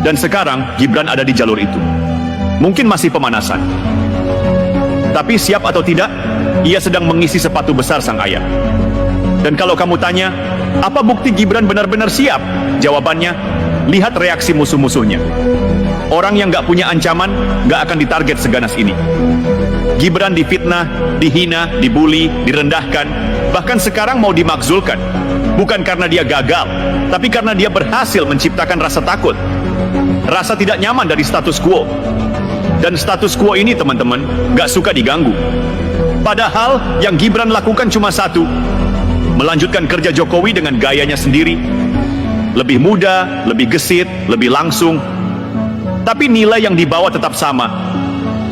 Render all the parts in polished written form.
Dan sekarang Gibran ada di jalur itu. Mungkin masih pemanasan. Tapi siap atau tidak, ia sedang mengisi sepatu besar sang ayah. Dan kalau kamu tanya, apa bukti Gibran benar-benar siap? Jawabannya, lihat reaksi musuh-musuhnya. Orang yang gak punya ancaman, gak akan ditarget seganas ini. Gibran difitnah, dihina, dibully, direndahkan, bahkan sekarang mau dimakzulkan. Bukan karena dia gagal, tapi karena dia berhasil menciptakan rasa takut. Rasa tidak nyaman dari status quo. Dan status quo ini, teman-teman, gak suka diganggu. Padahal yang Gibran lakukan cuma satu, melanjutkan kerja Jokowi dengan gayanya sendiri. Lebih muda, lebih gesit, lebih langsung. Tapi nilai yang dibawa tetap sama.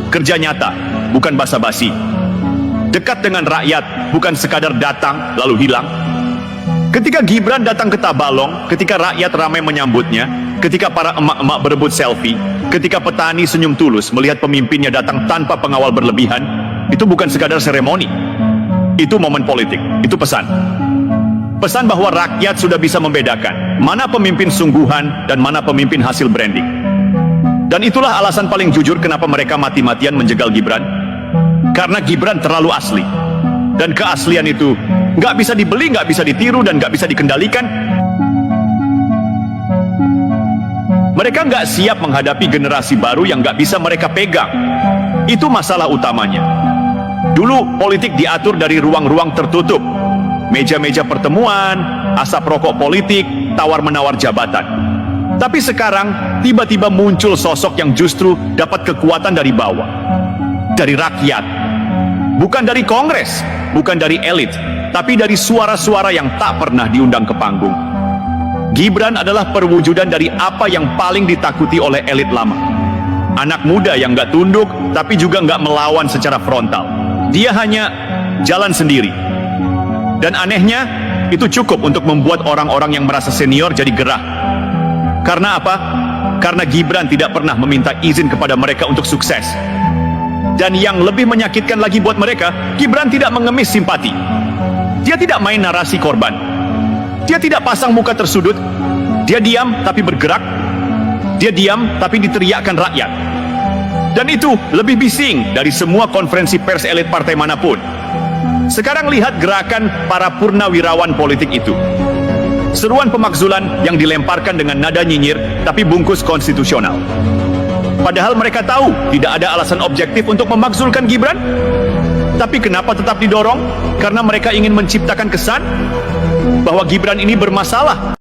Kerja nyata, bukan basa-basi. Dekat dengan rakyat, bukan sekadar datang lalu hilang. Ketika Gibran datang ke Tabalong, ketika rakyat ramai menyambutnya, ketika para emak-emak berebut selfie, ketika petani senyum tulus melihat pemimpinnya datang tanpa pengawal berlebihan, itu bukan sekadar seremoni. Itu momen politik, itu pesan. Pesan bahwa rakyat sudah bisa membedakan mana pemimpin sungguhan dan mana pemimpin hasil branding. Dan itulah alasan paling jujur kenapa mereka mati-matian menjegal Gibran. Karena Gibran terlalu asli. Dan keaslian itu nggak bisa dibeli, nggak bisa ditiru, dan nggak bisa dikendalikan. Mereka nggak siap menghadapi generasi baru yang nggak bisa mereka pegang. Itu masalah utamanya. Dulu politik diatur dari ruang-ruang tertutup. Meja-meja pertemuan, asap rokok politik, tawar-menawar jabatan. Tapi sekarang, tiba-tiba muncul sosok yang justru dapat kekuatan dari bawah. Dari rakyat. Bukan dari kongres, bukan dari elit, tapi dari suara-suara yang tak pernah diundang ke panggung. Gibran adalah perwujudan dari apa yang paling ditakuti oleh elit lama. Anak muda yang gak tunduk, tapi juga gak melawan secara frontal. Dia hanya jalan sendiri. Dan anehnya, itu cukup untuk membuat orang-orang yang merasa senior jadi gerah. Karena apa? Karena Gibran tidak pernah meminta izin kepada mereka untuk sukses. Dan yang lebih menyakitkan lagi buat mereka, Gibran tidak mengemis simpati. Dia tidak main narasi korban. Dia tidak pasang muka tersudut. Dia diam tapi bergerak. Dia diam tapi diteriakkan rakyat. Dan itu lebih bising dari semua konferensi pers elit partai manapun. Sekarang lihat gerakan para purnawirawan politik itu. Seruan pemakzulan yang dilemparkan dengan nada nyinyir tapi bungkus konstitusional. Padahal mereka tahu tidak ada alasan objektif untuk memakzulkan Gibran. Tapi kenapa tetap didorong? Karena mereka ingin menciptakan kesan bahwa Gibran ini bermasalah.